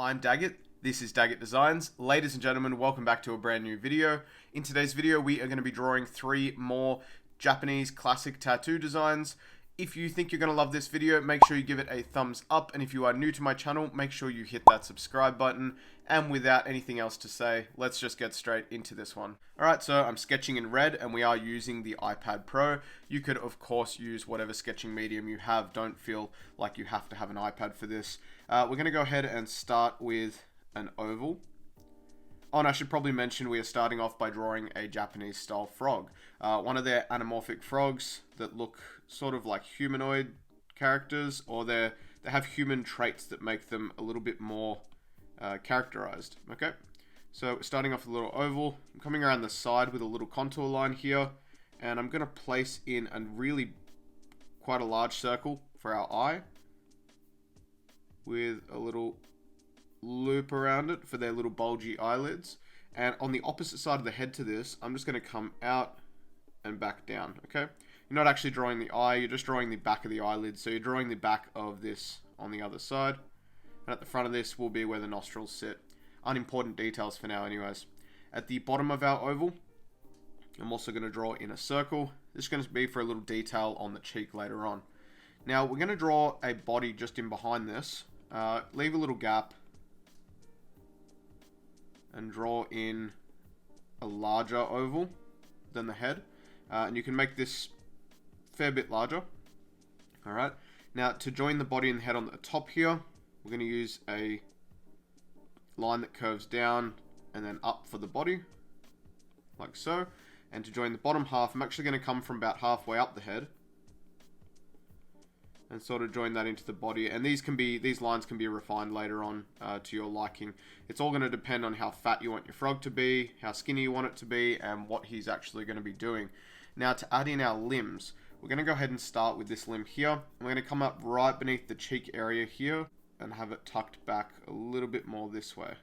I'm Dagget. This is Dagget Designs. Ladies and gentlemen, welcome back to a brand new video. In today's video, we are going to be drawing 3 more Japanese classic tattoo designs. If you think you're going to love this video, make sure you give it a thumbs up. And if you are new to my channel, make sure you hit that subscribe button. And without anything else to say, let's just get straight into this one. Alright, so I'm sketching in red and we are using the iPad Pro. You could, of course, use whatever sketching medium you have. Don't feel like you have to have an iPad for this. We're going to go ahead and start with an oval. Oh, and I should probably mention we are starting off by drawing a Japanese style frog. One of their anamorphic frogs that look sort of like humanoid characters, or they have human traits that make them a little bit more characterized. Okay, so starting off with a little oval. I'm coming around the side with a little contour line here, and I'm going to place in a really quite a large circle for our eye with a little loop around it for their little bulgy eyelids. And on the opposite side of the head to this, I'm just going to come out and back down. Okay, you're not actually drawing the eye, you're just drawing the back of the eyelid. So you're drawing the back of this on the other side, and at the front of this will be where the nostrils sit. Unimportant details for now anyways. At the bottom of our oval, I'm also going to draw in a circle. This is going to be for a little detail on the cheek later on. Now we're going to draw a body just in behind this. Leave a little gap and draw in a larger oval than the head, and you can make this a fair bit larger. Alright, now to join the body and the head on the top here, we're going to use a line that curves down and then up for the body, like so. And to join the bottom half, I'm actually going to come from about halfway up the head and sort of join that into the body. And these lines can be refined later on to your liking. It's all going to depend on how fat you want your frog to be, how skinny you want it to be, and what he's actually going to be doing. Now to add in our limbs, we're going to go ahead and start with this limb here. We're going to come up right beneath the cheek area here and have it tucked back a little bit more this way.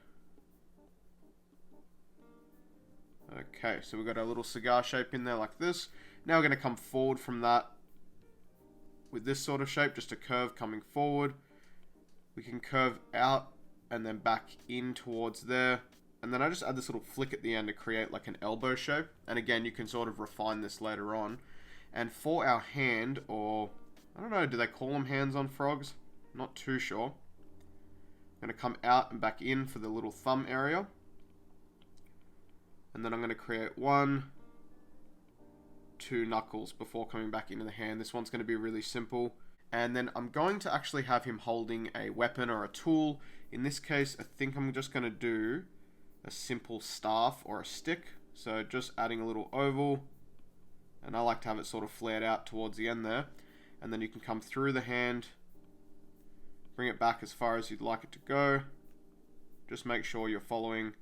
Okay, so we've got our little cigar shape in there like this. Now we're going to come forward from that with this sort of shape, just a curve coming forward. We can curve out and then back in towards there. And then I just add this little flick at the end to create like an elbow shape. And again, you can sort of refine this later on. And for our hand, or I don't know, do they call them hands on frogs? Not too sure. I'm going to come out and back in for the little thumb area. And then I'm going to create 1, 2 knuckles before coming back into the hand. This one's going to be really simple. And then I'm going to actually have him holding a weapon or a tool. In this case, I think I'm just going to do a simple staff or a stick. So just adding a little oval, and I like to have it sort of flared out towards the end there. And then you can come through the hand, bring it back as far as you'd like it to go. Just make sure you're following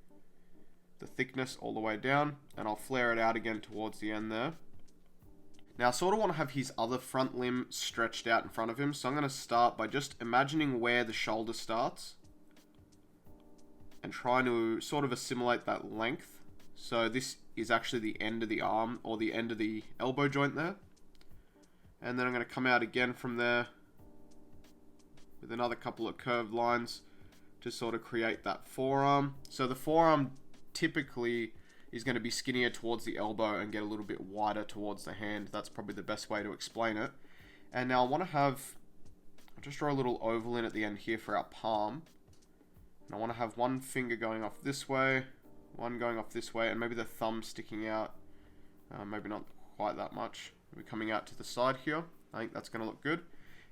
the thickness all the way down, and I'll flare it out again towards the end there. Now I sort of want to have his other front limb stretched out in front of him, so I'm going to start by just imagining where the shoulder starts and trying to sort of assimilate that length. So this is actually the end of the arm, or the end of the elbow joint there. And then I'm going to come out again from there with another couple of curved lines to sort of create that forearm. So the forearm typically is going to be skinnier towards the elbow and get a little bit wider towards the hand. That's probably the best way to explain it. And now I'll just draw a little oval in at the end here for our palm. And I want to have one finger going off this way, one going off this way, and maybe the thumb sticking out. Maybe not quite that much. Maybe coming out to the side here. I think that's going to look good.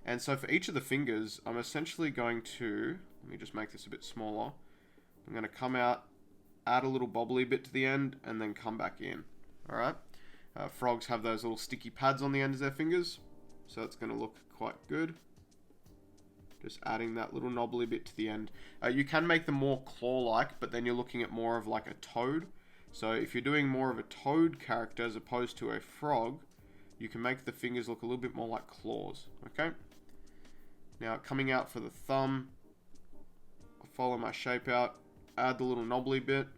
And so for each of the fingers, I'm essentially going to, let me just make this a bit smaller. I'm going to come out, add a little bobbly bit to the end, and then come back in. Alright, frogs have those little sticky pads on the end of their fingers, so it's going to look quite good. Just adding that little knobbly bit to the end. You can make them more claw-like, but then you're looking at more of like a toad. So if you're doing more of a toad character as opposed to a frog, you can make the fingers look a little bit more like claws. Okay. Now coming out for the thumb, I'll follow my shape out, add the little knobbly bit,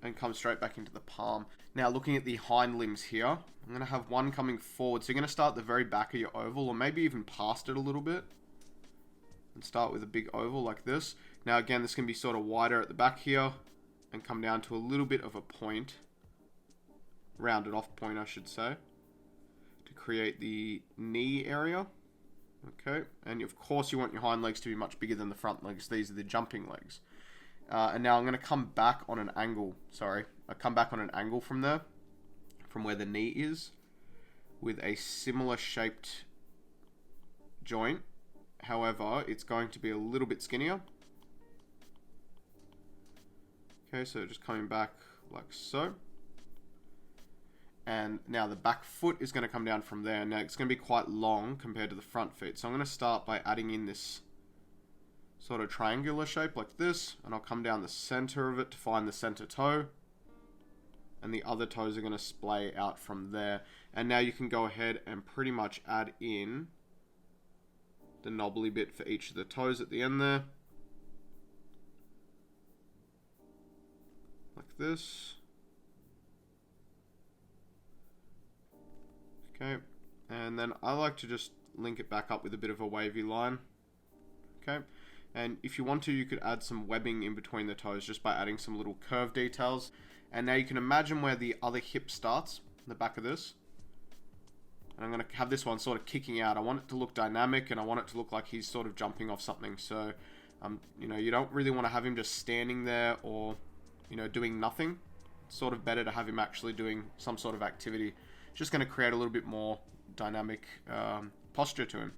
and come straight back into the palm. Now looking at the hind limbs here, I'm going to have one coming forward. So you're going to start at the very back of your oval, or maybe even past it a little bit, and start with a big oval like this. Now again, this can be sort of wider at the back here and come down to a little bit of a point, rounded off point I should say, to create the knee area. Okay, and of course you want your hind legs to be much bigger than the front legs. These are the jumping legs. And now I'm going to come back on an angle. I come back on an angle from there, from where the knee is, with a similar shaped joint. However, it's going to be a little bit skinnier. Okay, so just coming back like so. And now the back foot is going to come down from there. Now it's going to be quite long compared to the front feet. So I'm going to start by adding in this sort of triangular shape like this. And I'll come down the center of it to find the center toe. And the other toes are going to splay out from there. And now you can go ahead and pretty much add in the knobbly bit for each of the toes at the end there. Like this. Okay, and then I like to just link it back up with a bit of a wavy line. Okay, and if you want to, you could add some webbing in between the toes just by adding some little curve details. And now you can imagine where the other hip starts, the back of this. And I'm going to have this one sort of kicking out. I want it to look dynamic, and I want it to look like he's sort of jumping off something. So, you know, you don't really want to have him just standing there or, you know, doing nothing. It's sort of better to have him actually doing some sort of activity. Just going to create a little bit more dynamic posture to him.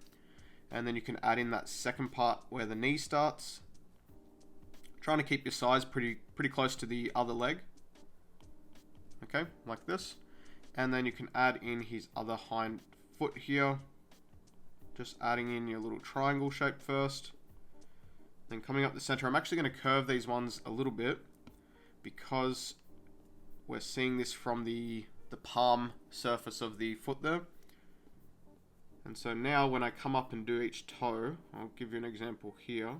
And then you can add in that second part where the knee starts. Trying to keep your size pretty close to the other leg. Okay, like this. And then you can add in his other hind foot here. Just adding in your little triangle shape first. Then coming up the center. I'm actually going to curve these ones a little bit because we're seeing this from the palm surface of the foot there. And so now when I come up and do each toe, I'll give you an example here.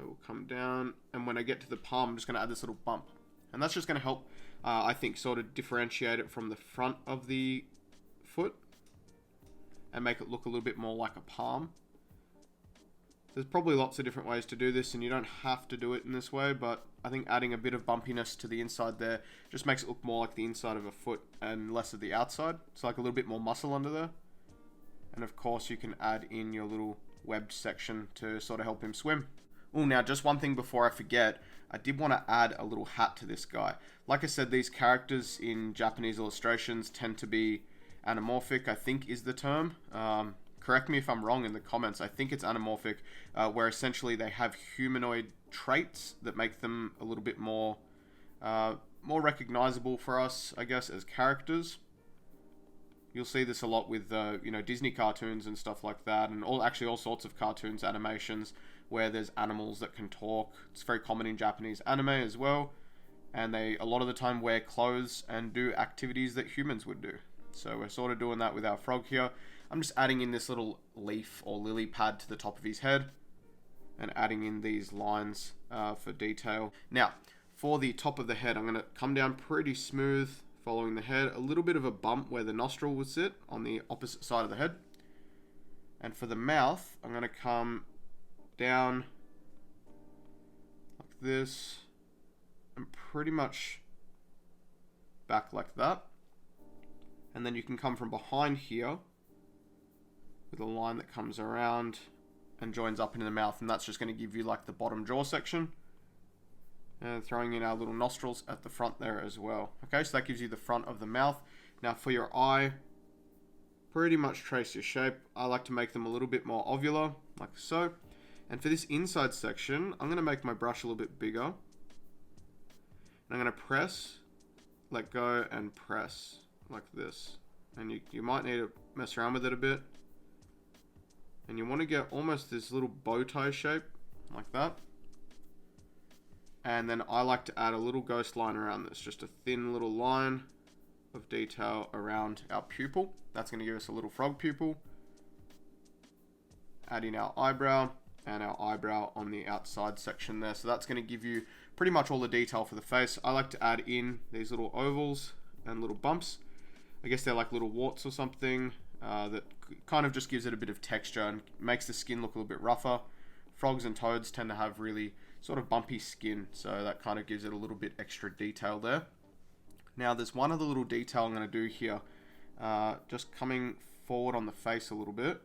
We'll come down, and when I get to the palm, I'm just going to add this little bump. And that's just going to help, I think, sort of differentiate it from the front of the foot and make it look a little bit more like a palm. There's probably lots of different ways to do this, and you don't have to do it in this way, but I think adding a bit of bumpiness to the inside there just makes it look more like the inside of a foot and less of the outside. It's like a little bit more muscle under there. And of course you can add in your little webbed section to sort of help him swim. Oh, now just one thing before I forget, I did want to add a little hat to this guy. Like I said, these characters in Japanese illustrations tend to be anamorphic, I think is the term. Correct me if I'm wrong in the comments. I think it's anamorphic, where essentially they have humanoid traits that make them a little bit more recognizable for us, I guess, as characters. You'll see this a lot with you know, Disney cartoons and stuff like that, and all sorts of cartoons, animations where there's animals that can talk. It's very common in Japanese anime as well, and they a lot of the time wear clothes and do activities that humans would do. So we're sort of doing that with our frog here. I'm just adding in this little leaf or lily pad to the top of his head and adding in these lines for detail. Now, for the top of the head, I'm going to come down pretty smooth following the head. A little bit of a bump where the nostril would sit on the opposite side of the head. And for the mouth, I'm going to come down like this and pretty much back like that. And then you can come from behind here with a line that comes around and joins up into the mouth, and that's just going to give you like the bottom jaw section. And throwing in our little nostrils at the front there as well. Okay, so that gives you the front of the mouth. Now for your eye, pretty much trace your shape. I like to make them a little bit more ovular, like so. And for this inside section, I'm going to make my brush a little bit bigger. And I'm going to press, let go, and press like this. And you might need to mess around with it a bit. And you want to get almost this little bow tie shape, like that. And then I like to add a little ghost line around this, just a thin little line of detail around our pupil. That's going to give us a little frog pupil. Add in our eyebrow and our eyebrow on the outside section there. So that's going to give you pretty much all the detail for the face. I like to add in these little ovals and little bumps. I guess they're like little warts or something that kind of just gives it a bit of texture and makes the skin look a little bit rougher. Frogs and toads tend to have really sort of bumpy skin, so that kind of gives it a little bit extra detail there. Now there's one other little detail I'm going to do here, just coming forward on the face a little bit.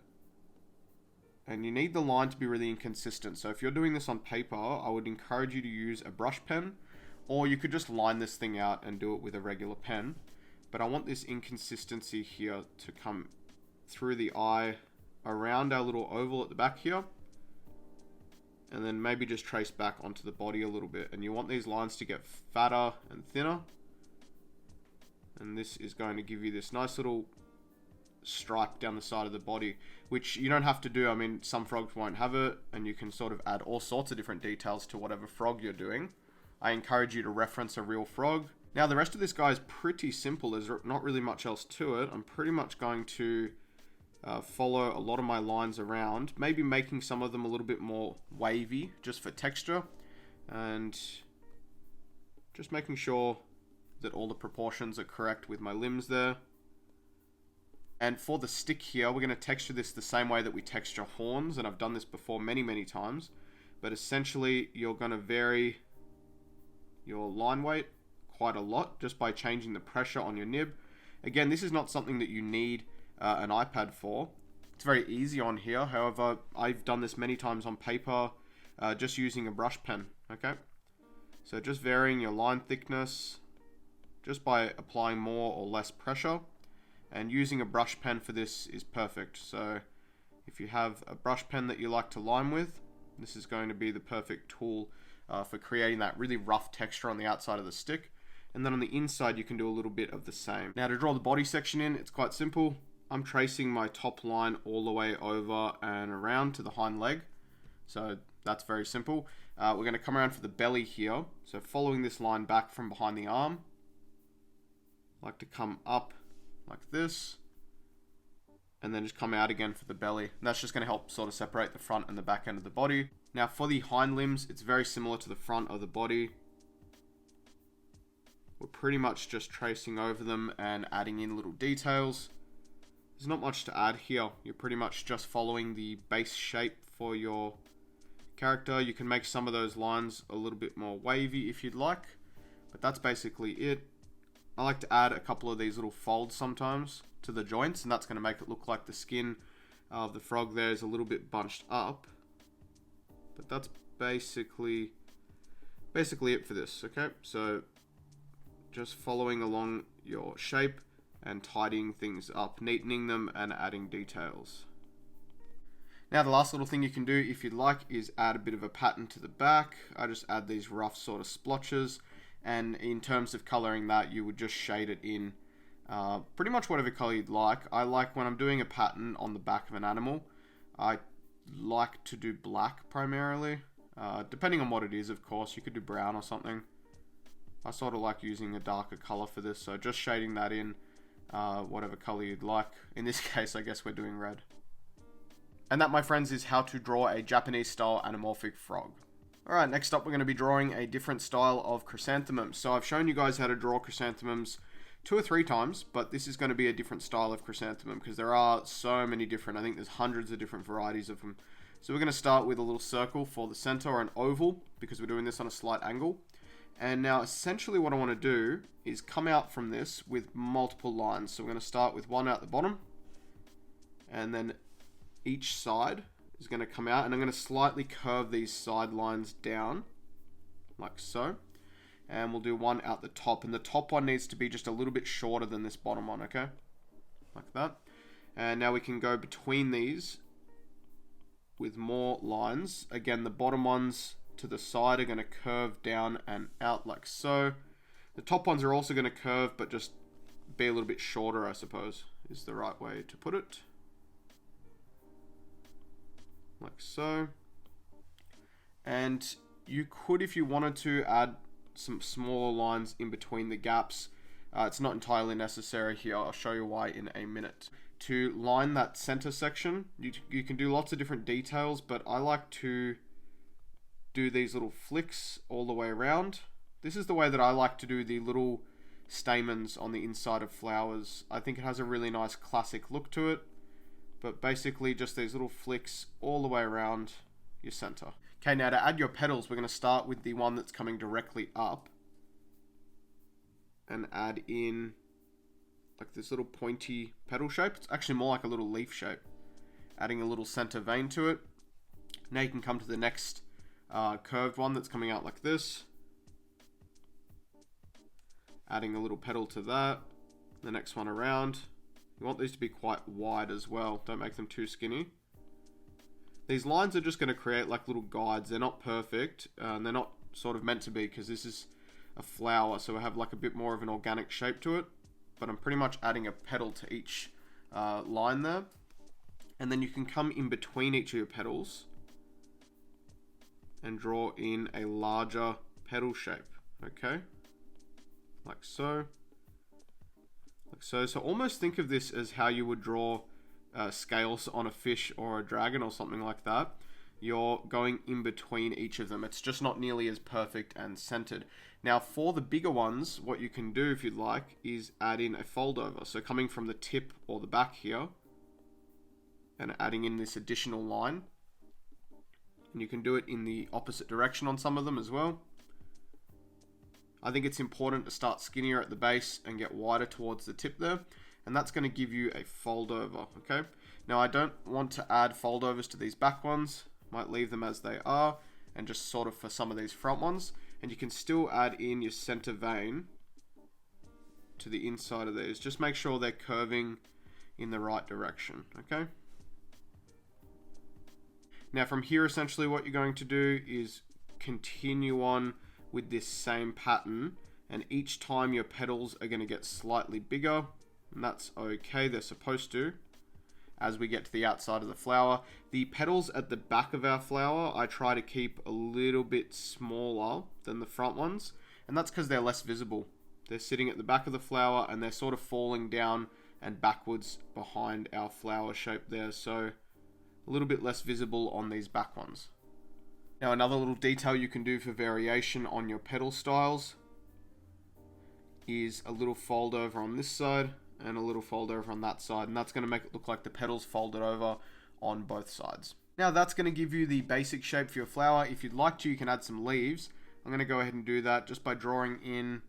And you need the line to be really inconsistent. So if you're doing this on paper, I would encourage you to use a brush pen, or you could just line this thing out and do it with a regular pen. But I want this inconsistency here to come through the eye, around our little oval at the back here, and then maybe just trace back onto the body a little bit. And you want these lines to get fatter and thinner. And this is going to give you this nice little stripe down the side of the body, which you don't have to do. I mean, some frogs won't have it, and you can sort of add all sorts of different details to whatever frog you're doing. I encourage you to reference a real frog. Now, the rest of this guy is pretty simple. There's not really much else to it. I'm pretty much going to follow a lot of my lines around, maybe making some of them a little bit more wavy, just for texture, and just making sure that all the proportions are correct with my limbs there. And for the stick here, we're going to texture this the same way that we texture horns, and I've done this before many times. But essentially, you're going to vary your line weight quite a lot just by changing the pressure on your nib. Again, this is not something that you need an iPad for. It's very easy on here. However, I've done this many times on paper, just using a brush pen. Okay, so just varying your line thickness just by applying more or less pressure. And using a brush pen for this is perfect. So if you have a brush pen that you like to line with, this is going to be the perfect tool for creating that really rough texture on the outside of the stick. And then on the inside, you can do a little bit of the same. Now to draw the body section in, it's quite simple. I'm tracing my top line all the way over and around to the hind leg. So that's very simple. We're going to come around for the belly here. So following this line back from behind the arm, I like to come up like this, and then just come out again for the belly. And that's just going to help sort of separate the front and the back end of the body. Now for the hind limbs, it's very similar to the front of the body. We're pretty much just tracing over them and adding in little details. There's not much to add here. You're pretty much just following the base shape for your character. You can make some of those lines a little bit more wavy if you'd like, but that's basically it. I like to add a couple of these little folds sometimes to the joints, and that's going to make it look like the skin of the frog there is a little bit bunched up. But that's basically it for this, okay? So just following along your shape and tidying things up, neatening them and adding details. Now the last little thing you can do if you'd like is add a bit of a pattern to the back. I just add these rough sort of splotches. And in terms of coloring that, you would just shade it in pretty much whatever color you'd like. I like when I'm doing a pattern on the back of an animal, I like to do black primarily. Depending on what it is, of course. You could do brown or something. I sort of like using a darker color for this, so just shading that in whatever color you'd like. In this case, I guess we're doing red. And that, my friends, is how to draw a Japanese-style anamorphic frog. Alright, next up we're going to be drawing a different style of chrysanthemums. So I've shown you guys how to draw chrysanthemums 2 or 3 times, but this is going to be a different style of chrysanthemum because there are so many different, I think there's hundreds of different varieties of them. So we're going to start with a little circle for the center, or an oval, because we're doing this on a slight angle. And now essentially what I want to do is come out from this with multiple lines. So we're going to start with one out the bottom, and then each side is going to come out, and I'm going to slightly curve these side lines down like so, and we'll do one out the top, and the top one needs to be just a little bit shorter than this bottom one, okay, like that. And now we can go between these with more lines. Again, the bottom ones to the side are going to curve down and out like so. The top ones are also going to curve, but just be a little bit shorter, I suppose, is the right way to put it. Like so. And you could, if you wanted to, add some smaller lines in between the gaps. It's not entirely necessary here. I'll show you why in a minute. To line that center section, you can do lots of different details, but I like to do these little flicks all the way around. This is the way that I like to do the little stamens on the inside of flowers. I think it has a really nice classic look to it. but basically just these little flicks all the way around your center. Okay, now to add your petals, we're going to start with the one that's coming directly up and add in like this little pointy petal shape. It's actually more like a little leaf shape. Adding a little center vein to it. Now you can come to the next curved one that's coming out like this. Adding a little petal to that. The next one around. You want these to be quite wide as well. Don't make them too skinny. These lines are just going to create like little guides. They're not perfect. And they're not sort of meant to be because this is a flower. So we have like a bit more of an organic shape to it. But I'm pretty much adding a petal to each line there. And then you can come in between each of your petals and draw in a larger petal shape. Okay? Like so. Like so. So almost think of this as how you would draw scales on a fish or a dragon or something like that. You're going in between each of them. It's just not nearly as perfect and centered. Now for the bigger ones, what you can do if you'd like is add in a fold over. So coming from the tip or the back here and adding in this additional line. And you can do it in the opposite direction on some of them as well. I think it's important to start skinnier at the base and get wider towards the tip there. And that's going to give you a fold over, okay? Now I don't want to add fold overs to these back ones. Might leave them as they are and just sort of for some of these front ones. And you can still add in your center vein to the inside of these. Just make sure they're curving in the right direction, okay? Now from here, essentially what you're going to do is continue on with this same pattern. And each time your petals are going to get slightly bigger. And that's okay, they're supposed to. As we get to the outside of the flower. The petals at the back of our flower, I try to keep a little bit smaller than the front ones. And that's because they're less visible. They're sitting at the back of the flower and they're sort of falling down and backwards behind our flower shape there. So a little bit less visible on these back ones. Now another little detail you can do for variation on your petal styles is a little fold over on this side and a little fold over on that side, and that's going to make it look like the petals folded over on both sides. Now that's going to give you the basic shape for your flower. If you'd like to, you can add some leaves. I'm going to go ahead and do that just by drawing in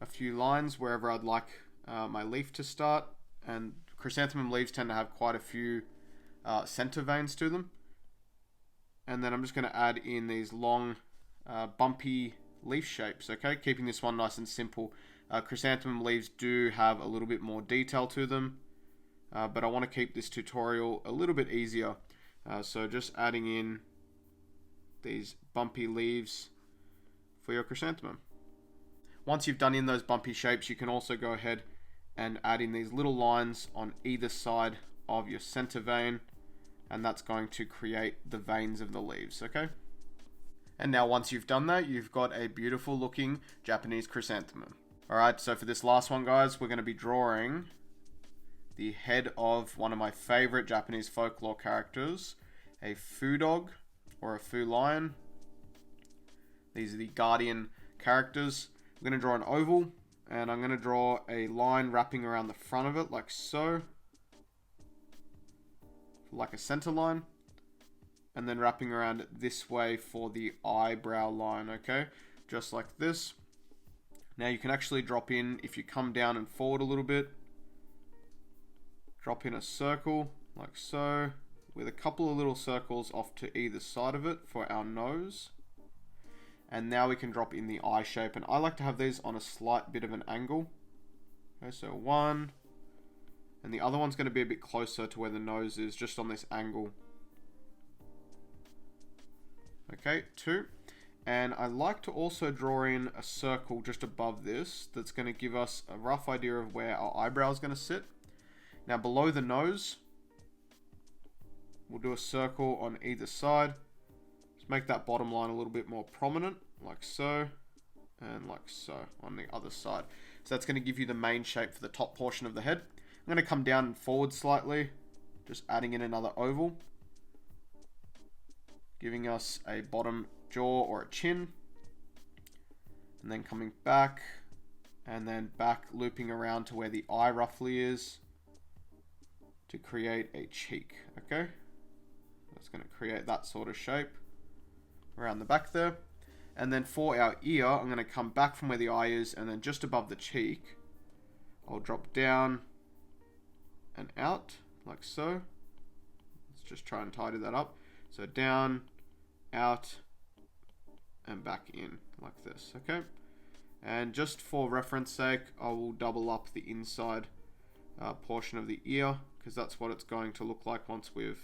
a few lines wherever I'd like my leaf to start, and chrysanthemum leaves tend to have quite a few center veins to them. And then I'm just going to add in these long bumpy leaf shapes, okay, keeping this one nice and simple. Chrysanthemum leaves do have a little bit more detail to them, but I want to keep this tutorial a little bit easier. So just adding in these bumpy leaves for your chrysanthemum. Once you've done in those bumpy shapes, you can also go ahead and add in these little lines on either side of your center vein, and that's going to create the veins of the leaves, okay? And now once you've done that, you've got a beautiful looking Japanese chrysanthemum. Alright, so for this last one, guys, we're going to be drawing the head of one of my favorite Japanese folklore characters, a foo dog or a foo lion. These are the guardian characters. I'm going to draw an oval, and I'm going to draw a line wrapping around the front of it like so, like a center line, and then wrapping around it this way for the eyebrow line, okay? Just like this. Now you can actually drop in, if you come down and forward a little bit, drop in a circle like so, with a couple of little circles off to either side of it for our nose. And now we can drop in the eye shape, and I like to have these on a slight bit of an angle. Okay, so one, and the other one's going to be a bit closer to where the nose is, just on this angle. Okay, two. And I like to also draw in a circle just above this that's going to give us a rough idea of where our eyebrow is going to sit. Now below the nose, we'll do a circle on either side. Just make that bottom line a little bit more prominent, like so, and like so on the other side. So that's going to give you the main shape for the top portion of the head. I'm going to come down and forward slightly, just adding in another oval, giving us a bottom jaw or a chin, and then coming back, and then back looping around to where the eye roughly is, to create a cheek, okay? That's going to create that sort of shape around the back there. And then for our ear, I'm going to come back from where the eye is, and then just above the cheek, I'll drop down and out, like so. Let's just try and tidy that up. So down, out, and back in, like this, okay? And just for reference sake, I will double up the inside portion of the ear, because that's what it's going to look like once we've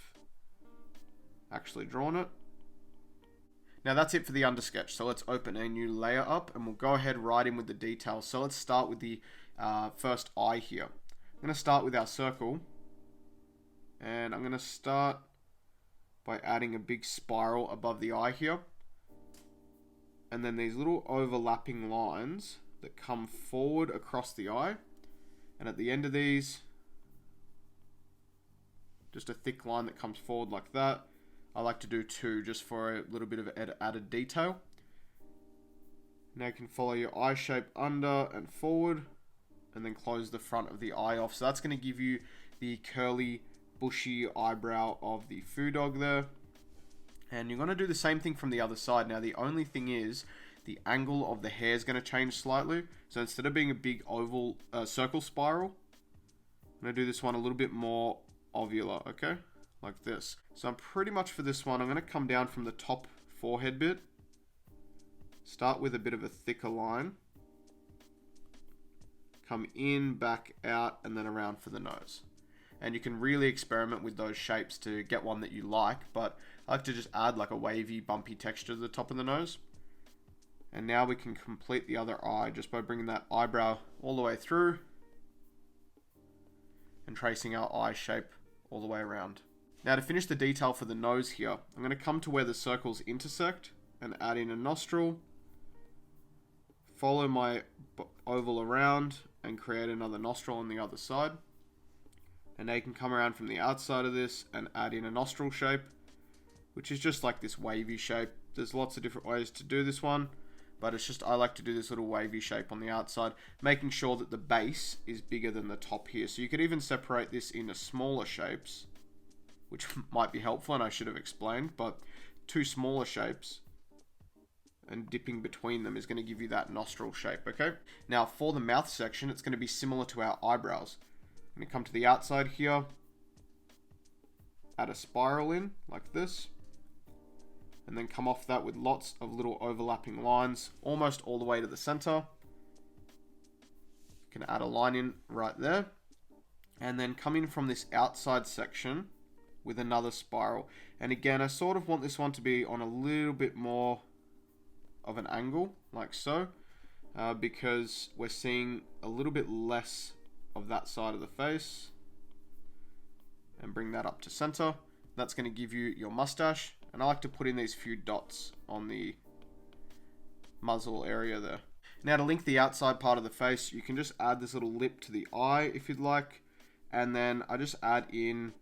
actually drawn it. Now that's it for the undersketch, so let's open a new layer up and we'll go ahead right in with the details. So let's start with the first eye here. I'm going to start with our circle, and I'm going to start by adding a big spiral above the eye here, and then these little overlapping lines that come forward across the eye, and at the end of these, just a thick line that comes forward like that. I like to do two just for a little bit of added detail. Now you can follow your eye shape under and forward, and then close the front of the eye off. So that's going to give you the curly, bushy eyebrow of the foo dog there. And you're going to do the same thing from the other side. Now the only thing is, the angle of the hair is going to change slightly. So instead of being a big oval circle spiral, I'm going to do this one a little bit more ovular, okay? Like this. So I'm pretty much for this one, I'm going to come down from the top forehead bit, start with a bit of a thicker line, come in, back out, and then around for the nose. And you can really experiment with those shapes to get one that you like, but I like to just add like a wavy, bumpy texture to the top of the nose. And now we can complete the other eye just by bringing that eyebrow all the way through and tracing our eye shape all the way around. Now to finish the detail for the nose here, I'm going to come to where the circles intersect and add in a nostril, follow my oval around and create another nostril on the other side. And now you can come around from the outside of this and add in a nostril shape, which is just like this wavy shape. There's lots of different ways to do this one, but it's just I like to do this little wavy shape on the outside, making sure that the base is bigger than the top here. So you could even separate this into smaller shapes, which might be helpful, and I should have explained, but two smaller shapes and dipping between them is going to give you that nostril shape, okay? Now for the mouth section, it's going to be similar to our eyebrows. I'm going to come to the outside here, add a spiral in like this, and then come off that with lots of little overlapping lines, almost all the way to the center. You can add a line in right there, and then come in from this outside section with another spiral. And again, I sort of want this one to be on a little bit more of an angle, like so, because we're seeing a little bit less of that side of the face. And bring that up to center. That's going to give you your mustache. And I like to put in these few dots on the muzzle area there. Now to link the outside part of the face, you can just add this little lip to the eye if you'd like. And then I just add in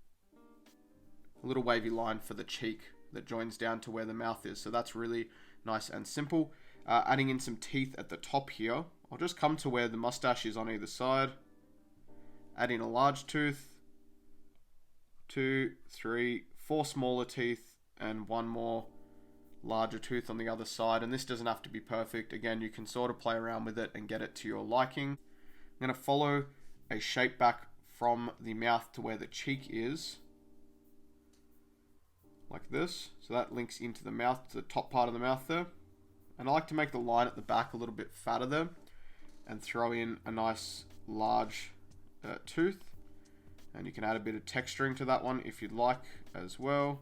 a little wavy line for the cheek that joins down to where the mouth is. So that's really nice and simple. Adding in some teeth at the top here. I'll just come to where the mustache is on either side. Add in a large tooth. 2, 3, 4 smaller teeth, and one more larger tooth on the other side. And this doesn't have to be perfect. Again, you can sort of play around with it and get it to your liking. I'm going to follow a shape back from the mouth to where the cheek is, like this. So that links into the mouth, to the top part of the mouth there. And I like to make the line at the back a little bit fatter there and throw in a nice large tooth. And you can add a bit of texturing to that one if you'd like as well.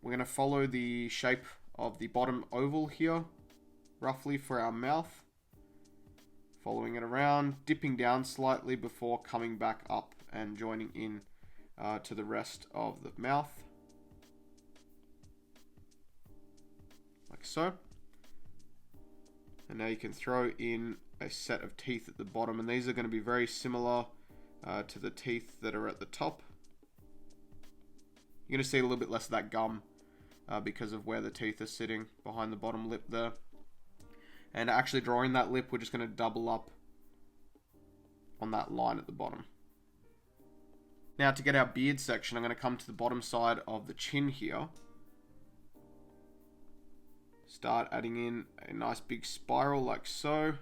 We're going to follow the shape of the bottom oval here, roughly for our mouth. Following it around, dipping down slightly before coming back up and joining in to the rest of the mouth. Like so. And now you can throw in a set of teeth at the bottom, and these are going to be very similar to the teeth that are at the top. You're going to see a little bit less of that gum because of where the teeth are sitting behind the bottom lip there. And actually drawing that lip, we're just going to double up on that line at the bottom. Now to get our beard section, I'm going to come to the bottom side of the chin here. Start adding in a nice big spiral like so. And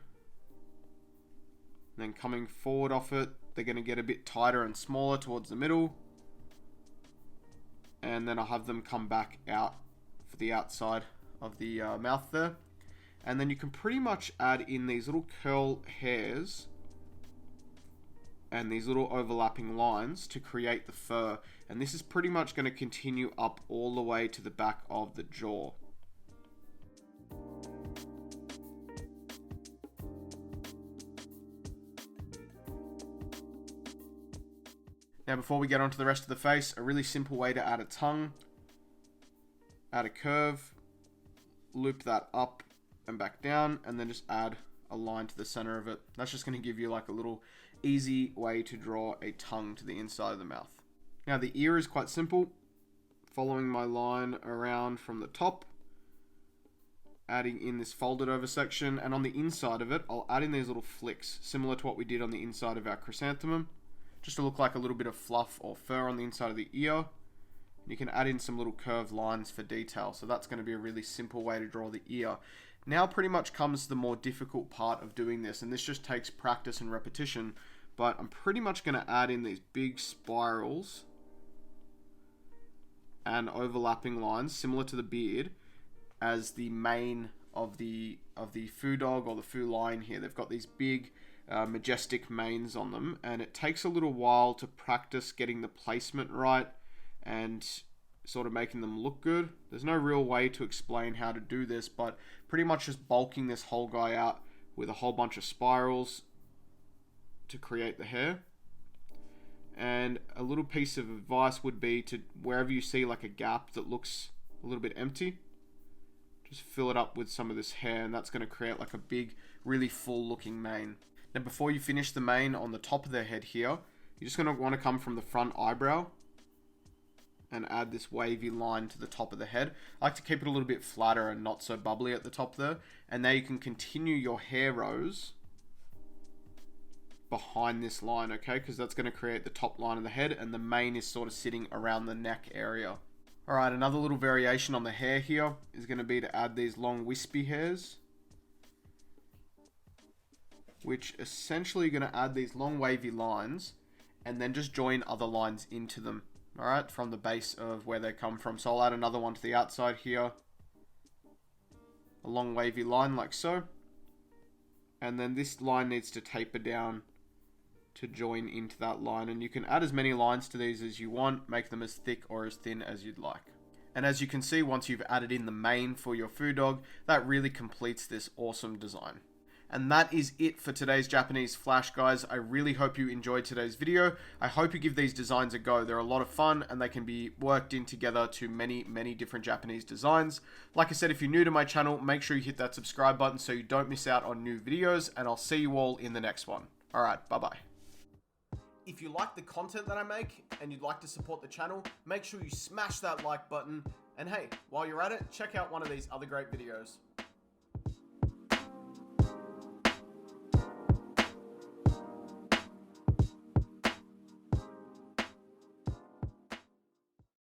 then coming forward off it, they're going to get a bit tighter and smaller towards the middle. And then I'll have them come back out for the outside of the mouth there. And then you can pretty much add in these little curl hairs and these little overlapping lines to create the fur. And this is pretty much going to continue up all the way to the back of the jaw. Now before we get on to the rest of the face, a really simple way to add a tongue. Add a curve, loop that up and back down, and then just add a line to the center of it. That's just going to give you like a little easy way to draw a tongue to the inside of the mouth. Now the ear is quite simple. Following my line around from the top, adding in this folded over section, and on the inside of it, I'll add in these little flicks, similar to what we did on the inside of our chrysanthemum, just to look like a little bit of fluff or fur on the inside of the ear. You can add in some little curved lines for detail, so that's going to be a really simple way to draw the ear. Now pretty much comes the more difficult part of doing this, and this just takes practice and repetition, but I'm pretty much going to add in these big spirals and overlapping lines similar to the beard as the mane of the foo dog or the foo lion here. They've got these big majestic manes on them, and it takes a little while to practice getting the placement right and sort of making them look good. There's no real way to explain how to do this, but pretty much just bulking this whole guy out with a whole bunch of spirals to create the hair. And a little piece of advice would be to, wherever you see like a gap that looks a little bit empty, just fill it up with some of this hair, and that's going to create like a big, really full looking mane. Now before you finish the mane on the top of their head here, you're just going to want to come from the front eyebrow and add this wavy line to the top of the head. I like to keep it a little bit flatter and not so bubbly at the top there. And now you can continue your hair rows behind this line, okay? Because that's going to create the top line of the head, and the mane is sort of sitting around the neck area. Alright, another little variation on the hair here is going to be to add these long wispy hairs, which essentially are going to add these long wavy lines and then just join other lines into them. Alright, from the base of where they come from. So I'll add another one to the outside here. A long wavy line like so. And then this line needs to taper down to join into that line. And you can add as many lines to these as you want. Make them as thick or as thin as you'd like. And as you can see, once you've added in the mane for your foo dog, that really completes this awesome design. And that is it for today's Japanese Flash, guys. I really hope you enjoyed today's video. I hope you give these designs a go. They're a lot of fun, and they can be worked in together to many, many different Japanese designs. Like I said, if you're new to my channel, make sure you hit that subscribe button so you don't miss out on new videos, and I'll see you all in the next one. Alright, bye-bye. If you like the content that I make, and you'd like to support the channel, make sure you smash that like button. And hey, while you're at it, check out one of these other great videos.